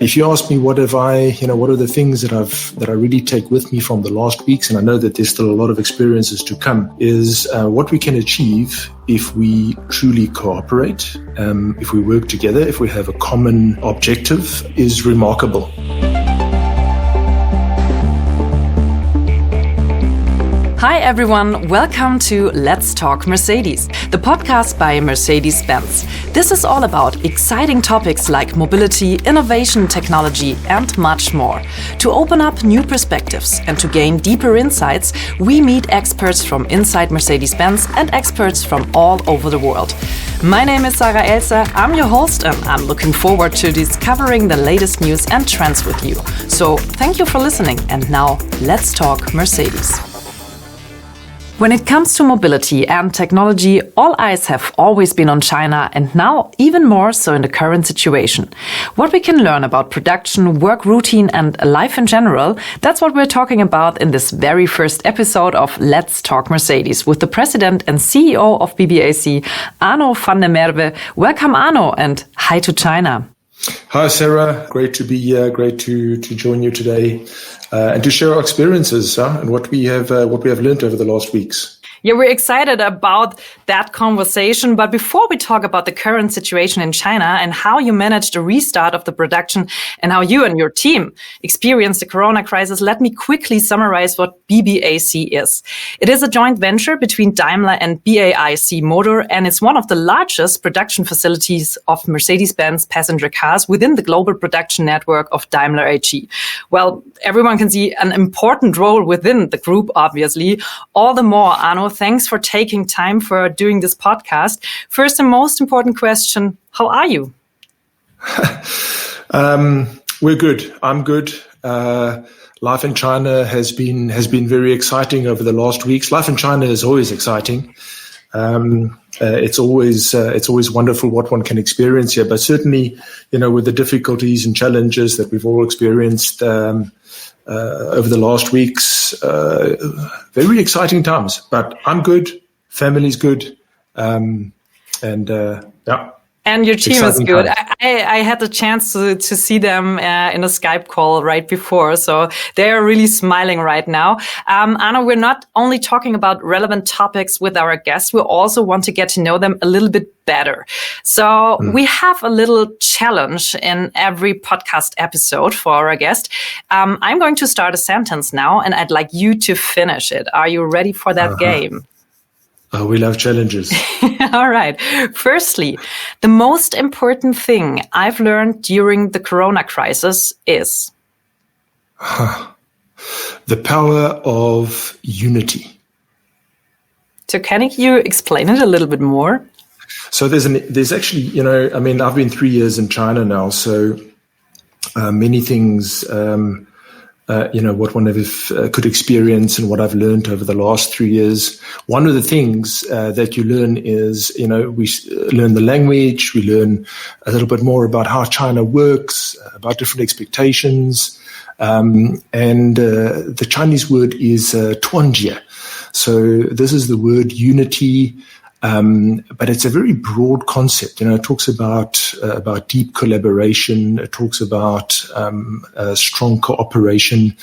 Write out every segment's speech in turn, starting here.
If you ask me what are the things that I really take with me from the last weeks, and I know that there's still a lot of experiences to come, is what we can achieve if we truly cooperate, if we work together, if we have a common objective, is remarkable. Hi everyone, welcome to Let's Talk Mercedes, the podcast by Mercedes-Benz. This is all about exciting topics like mobility, innovation, technology, and much more. To open up new perspectives and to gain deeper insights, we meet experts from inside Mercedes-Benz and experts from all over the world. My name is Sarah Elsser, I'm your host, and I'm looking forward to discovering the latest news and trends with you. So thank you for listening, and now let's talk Mercedes. When it comes to mobility and technology, all eyes have always been on China, and now even more so in the current situation. What we can learn about production, work routine and life in general, that's what we're talking about in this very first episode of Let's Talk Mercedes with the president and CEO of BBAC, Arno van der Merwe. Welcome, Arno, and hi to China. Hi, Sarah. Great to be here. Great to join you today and to share our experiences and what we have learned over the last weeks. Yeah, we're excited about that conversation. But before we talk about the current situation in China and how you managed the restart of the production and how you and your team experienced the corona crisis, let me quickly summarize what BBAC is. It is a joint venture between Daimler and BAIC Motor, and it's one of the largest production facilities of Mercedes-Benz passenger cars within the global production network of Daimler AG. Well, everyone can see an important role within the group, obviously. All the more, Arno, thanks for taking time for doing this podcast. First and most important question, how are you? We're good. I'm good. Life in China has been very exciting over the last weeks. Life in China is always exciting. It's always wonderful what one can experience here, but certainly, with the difficulties and challenges that we've all experienced over the last weeks, very exciting times. But I'm good, family's good, And your team is good. I had the chance to see them in a Skype call right before, so they're really smiling right now. Arno, we're not only talking about relevant topics with our guests, we also want to get to know them a little bit better. So we have a little challenge in every podcast episode for our guest. I'm going to start a sentence now, and I'd like you to finish it. Are you ready for that game? Oh, we love challenges. All right. Firstly, the most important thing I've learned during the corona crisis is? The power of unity. So can you explain it a little bit more? So there's actually, I've been 3 years in China now, so many things, what one could experience and what I've learned over the last 3 years. One of the things that you learn is, we learn the language, we learn a little bit more about how China works, about different expectations. And the Chinese word is tuanjie. So this is the word unity. But it's a very broad concept. It talks about deep collaboration. It talks about strong cooperation.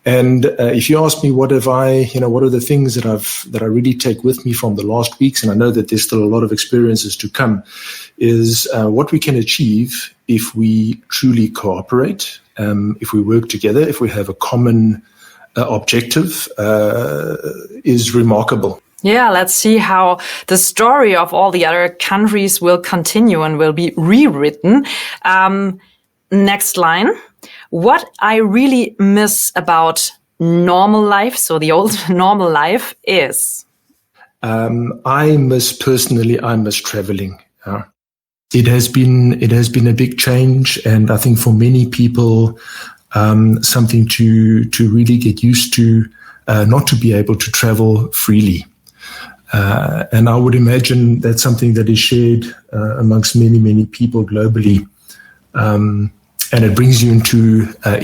And if you ask me what are the things that I really take with me from the last weeks, and I know that there's still a lot of experiences to come, is what we can achieve if we truly cooperate, if we work together, if we have a common objective, is remarkable. Yeah, let's see how the story of all the other countries will continue and will be rewritten. Next line. What I really miss about normal life, so the old normal life, is? I miss traveling. It has been a big change, and I think for many people, something to really get used to, not to be able to travel freely. And I would imagine that's something that is shared amongst many, many people globally. And it brings you into a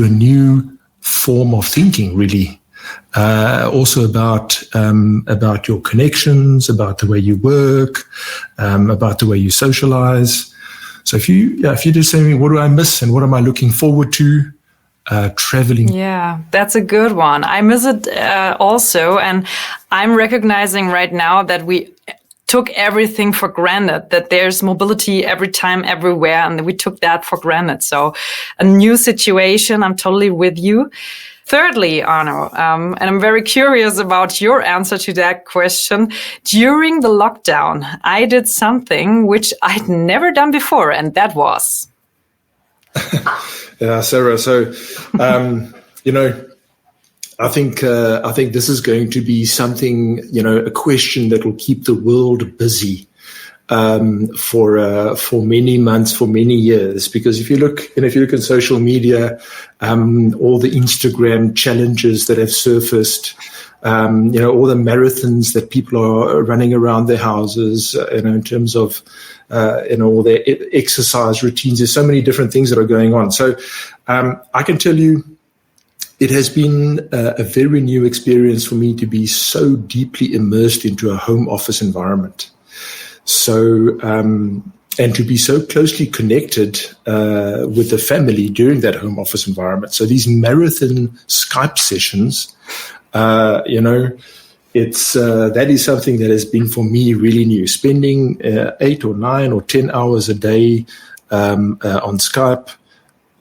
new form of thinking, really. Also about your connections, about the way you work, about the way you socialize. So if you just say to me, what do I miss and what am I looking forward to? Traveling. Yeah, that's a good one. I miss it also. And I'm recognizing right now that we took everything for granted, that there's mobility every time, everywhere. And we took that for granted. So a new situation. I'm totally with you. Thirdly, Arno, and I'm very curious about your answer to that question. During the lockdown, I did something which I'd never done before, and that was... Yeah, Sarah. So, I think this is going to be something, a question that will keep the world busy for many months, for many years. Because if you look on social media, all the Instagram challenges that have surfaced, all the marathons that people are running around their houses, in terms of, all their exercise routines. There's so many different things that are going on. So, I can tell you, it has been a very new experience for me to be so deeply immersed into a home office environment. So, and to be so closely connected with the family during that home office environment. So these marathon Skype sessions, it's that is something that has been for me really new. Spending 8 or 9 or 10 hours a day on Skype,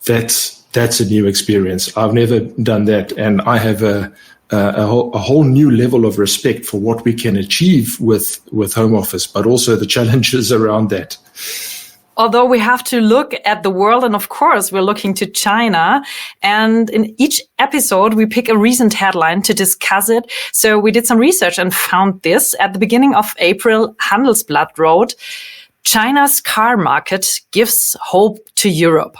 that's a new experience. I've never done that, and I have a whole new level of respect for what we can achieve with home office, but also the challenges around that. Although we have to look at the world, and of course we're looking to China, and in each episode we pick a recent headline to discuss it. So we did some research and found this. At the beginning of April, Handelsblatt wrote, "China's car market gives hope to Europe."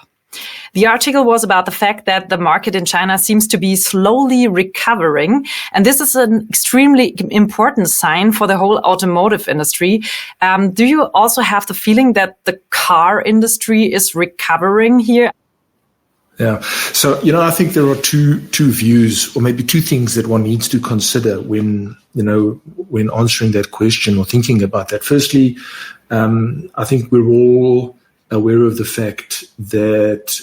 The article was about the fact that the market in China seems to be slowly recovering. And this is an extremely important sign for the whole automotive industry. Do you also have the feeling that the car industry is recovering here? Yeah. So, I think there are two views, or maybe two things that one needs to consider when answering that question or thinking about that. Firstly, I think we're all aware of the fact that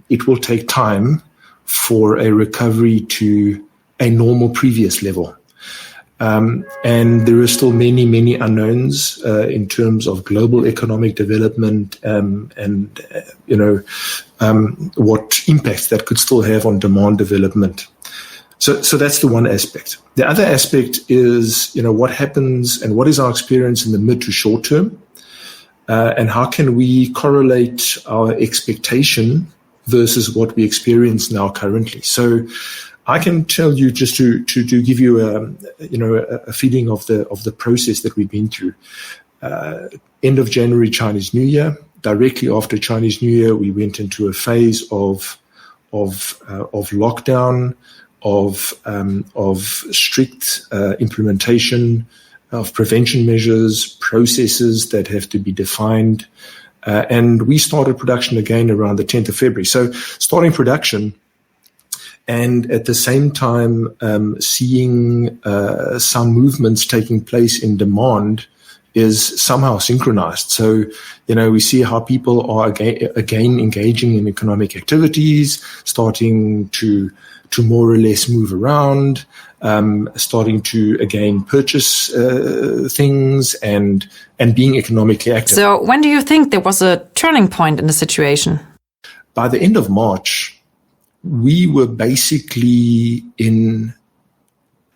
it will take time for a recovery to a normal previous level. And there are still many, many unknowns in terms of global economic development and what impacts that could still have on demand development. So that's the one aspect. The other aspect is, what happens and what is our experience in the mid to short term? And how can we correlate our expectation versus what we experience now currently? So I can tell you, just to give you a feeling of the process that we've been through. End of January, Chinese New Year. Directly after Chinese New Year, we went into a phase of lockdown, of strict implementation of prevention measures, processes that have to be defined. And we started production again around the 10th of February. So starting production and at the same time seeing some movements taking place in demand is somehow synchronized. So, we see how people are again engaging in economic activities, starting to more or less move around, starting to again purchase things and being economically active. So when do you think there was a turning point in the situation? By the end of March, we were basically in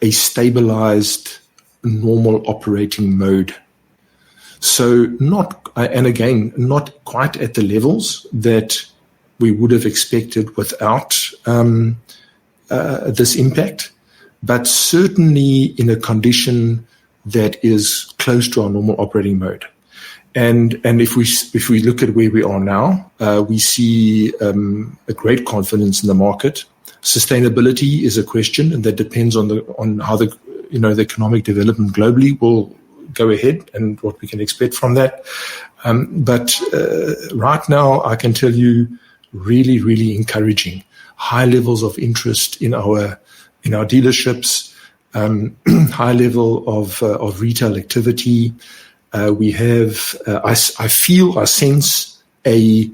a stabilized, normal operating mode. So not quite at the levels that we would have expected without this impact, but certainly in a condition that is close to our normal operating mode. And if we look at where we are now, we see a great confidence in the market. Sustainability is a question, and that depends on how the economic development globally will go ahead and what we can expect from that. But right now, I can tell you, really, really encouraging. High levels of interest in our dealerships, high level of retail activity. We have, I sense a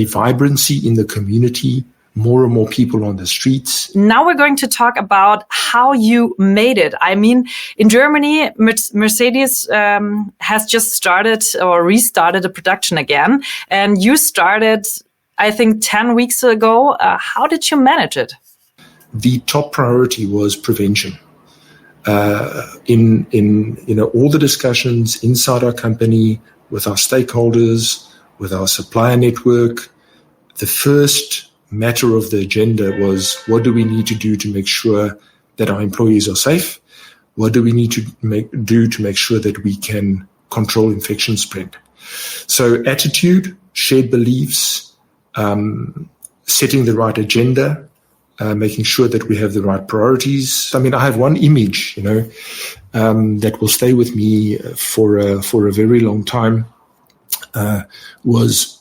vibrancy in the community, more and more people on the streets. Now we're going to talk about how you made it. I mean, in Germany, Mercedes has just started or restarted the production again. And you started, I think, 10 weeks ago. How did you manage it? The top priority was prevention. In all the discussions inside our company, with our stakeholders, with our supplier network, the first matter of the agenda was, what do we need to do to make sure that our employees are safe? What do we need to do to make sure that we can control infection spread? So attitude, shared beliefs, setting the right agenda, making sure that we have the right priorities. I mean, I have one image, that will stay with me for a very long time, was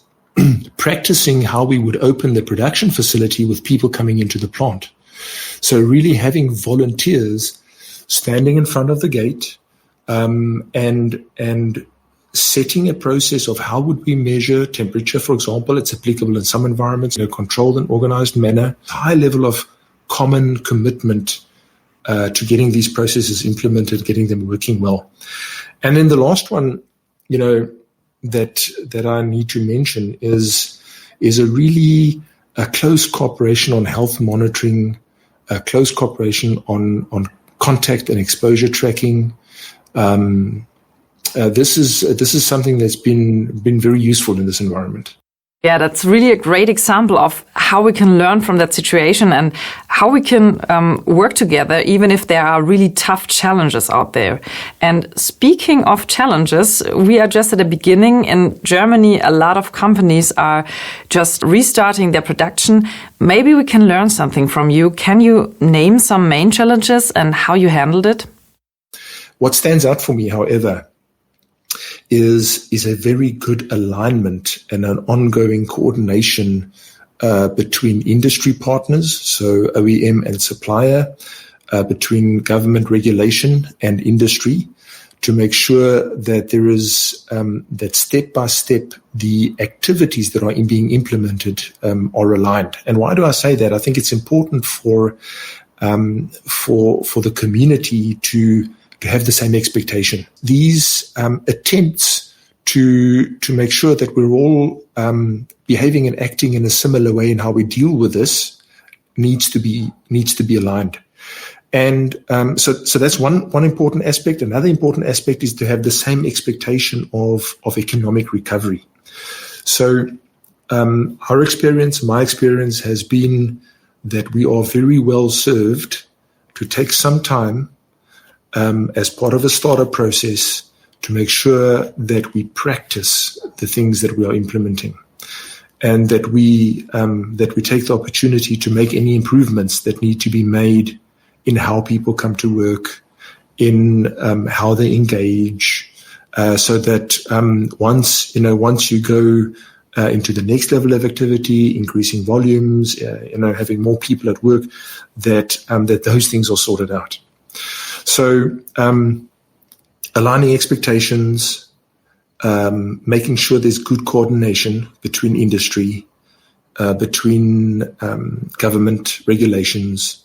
practicing how we would open the production facility with people coming into the plant. So really having volunteers standing in front of the gate, and setting a process of how would we measure temperature, for example. It's applicable in some environments in a controlled and organized manner. High level of common commitment to getting these processes implemented, getting them working well. And then the last one, that I need to mention is a close cooperation on health monitoring, a close cooperation on contact and exposure tracking. This is something that's been very useful in this environment. Yeah, that's really a great example of how we can learn from that situation and how we can work together, even if there are really tough challenges out there. And speaking of challenges, we are just at the beginning. In Germany, a lot of companies are just restarting their production. Maybe we can learn something from you. Can you name some main challenges and how you handled it? What stands out for me, however, is a very good alignment and an ongoing coordination between industry partners, so OEM and supplier, between government regulation and industry, to make sure that there is that step by step the activities that are being implemented are aligned. And why do I say that? I think it's important for the community to have the same expectation. These attempts to make sure that we're all behaving and acting in a similar way in how we deal with this needs to be aligned. And so that's one important aspect. Another important aspect is to have the same expectation of economic recovery. So my experience has been that we are very well served to take some time as part of a startup process to make sure that we practice the things that we are implementing, and that we take the opportunity to make any improvements that need to be made in how people come to work, in how they engage, so that once you go into the next level of activity, increasing volumes, having more people at work, that those things are sorted out. So aligning expectations, making sure there's good coordination between industry, between government regulations,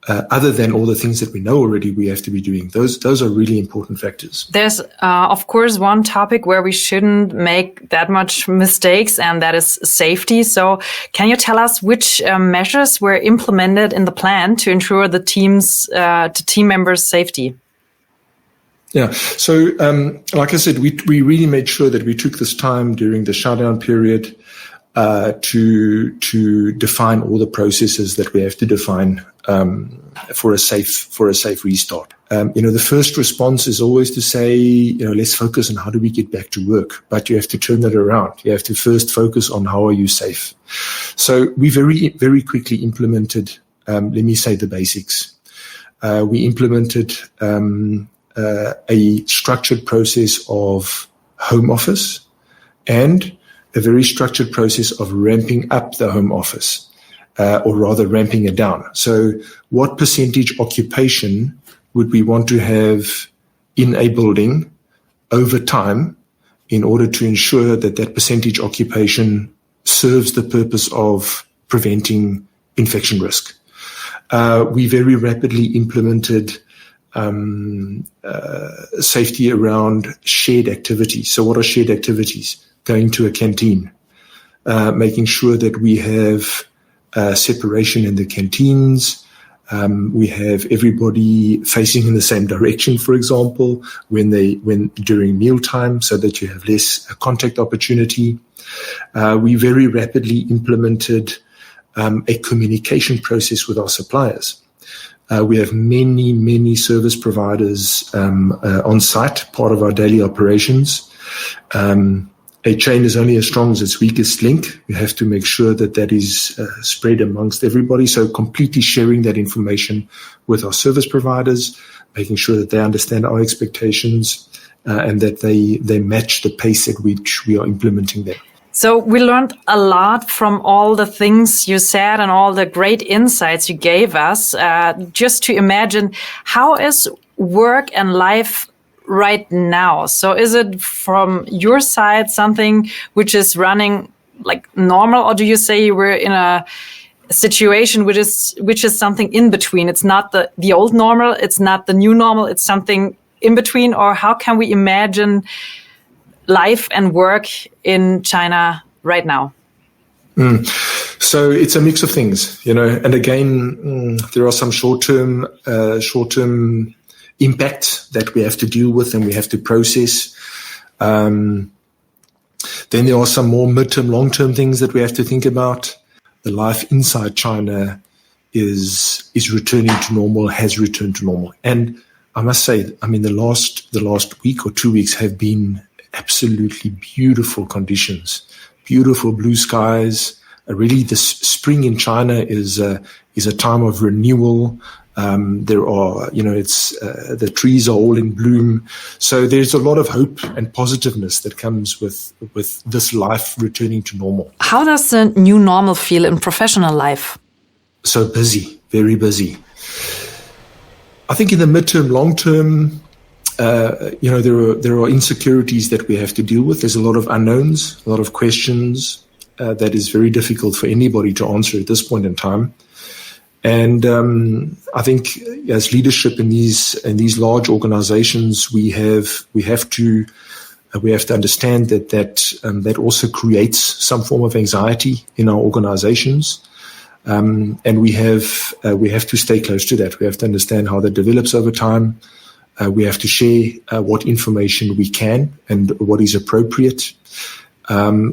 other than all the things that we know already we have to be doing. Those are really important factors. There's, of course, one topic where we shouldn't make that much mistakes, and that is safety. So can you tell us which measures were implemented in the plan to ensure the team members' safety? Yeah. So, like I said, we really made sure that we took this time during the shutdown period to define all the processes that we have to define for a safe restart. The first response is always to say, let's focus on how do we get back to work. But you have to turn that around. You have to first focus on how are you safe. So we very, very quickly implemented, let me say, the basics. We implemented a structured process of home office and a very structured process of ramping up the home office, or rather ramping it down. So what percentage occupation would we want to have in a building over time in order to ensure that that percentage occupation serves the purpose of preventing infection risk. We very rapidly implemented safety around shared activities. So what are shared activities? Going to a canteen, making sure that we have separation in the canteens. We have everybody facing in the same direction, for example, when during mealtime, so that you have less contact opportunity. We very rapidly implemented a communication process with our suppliers. We have many service providers on site, part of our daily operations. A chain is only as strong as its weakest link. We have to make sure that that is spread amongst everybody. So completely sharing that information with our service providers, making sure that they understand our expectations and that they match the pace at which we are implementing them. So we learned a lot from all the things you said and all the great insights you gave us. Just to imagine, how is work and life right now? So is it from your side something which is running like normal, or do you say we're in a situation which is something in between? It's not the old normal, it's not the new normal, it's something in between, or how can we imagine life and work in China right now? So it's a mix of things, and again, there are some short-term impact that we have to deal with and we have to process. Then there are some more midterm, long-term things that we have to think about. The life inside China is returning to normal, has returned to normal. And I must say, the last week or 2 weeks have been absolutely beautiful conditions, beautiful blue skies. Really, this spring in China is a time of renewal. There are, the trees are all in bloom. So there's a lot of hope and positiveness that comes with this life returning to normal. How does the new normal feel in professional life? So busy, very busy. I think in the midterm, long term, there are insecurities that we have to deal with. There's a lot of unknowns, a lot of questions that is very difficult for anybody to answer at this point in time. And I think as leadership in these large organizations, we have to understand that also creates some form of anxiety in our organizations, and we have to stay close to that. We have to understand how that develops over time. We have to share what information we can and what is appropriate.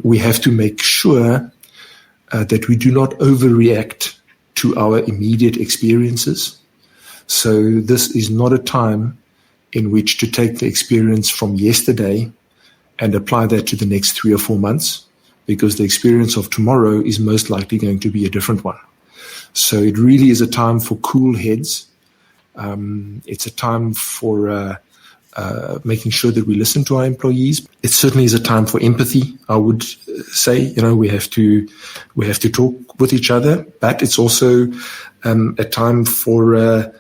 We have to make sure that we do not overreact to our immediate experiences. So this is not a time in which to take the experience from yesterday and apply that to the next 3 or 4 months, because the experience of tomorrow is most likely going to be a different one. So it really is a time for cool heads. It's a time for making sure that we listen to our employees. It certainly is a time for empathy, I would say. We have to talk with each other, but it's also a time for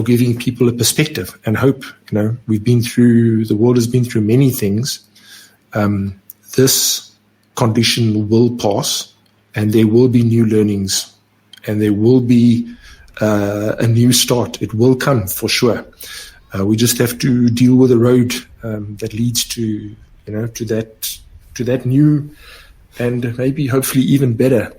giving people a perspective and hope. The world has been through many things. This condition will pass, and there will be new learnings, and there will be a new start. It will come for sure. We just have to deal with the road that leads to that new and maybe hopefully even better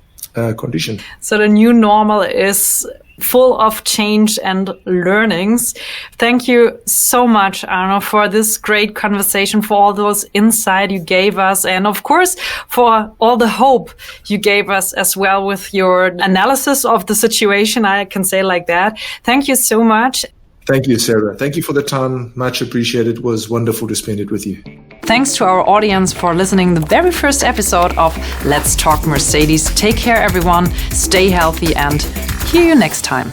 condition. So the new normal is full of change and learnings. Thank you so much, Arno, for this great conversation, for all those insights you gave us, and of course for all the hope you gave us as well with your analysis of the situation, I can say like that. Thank you so much. Thank you, Sarah. Thank you for the time. Much appreciated. It was wonderful to spend it with you. Thanks to our audience for listening to the very first episode of Let's Talk Mercedes. Take care, everyone. Stay healthy and hear you next time.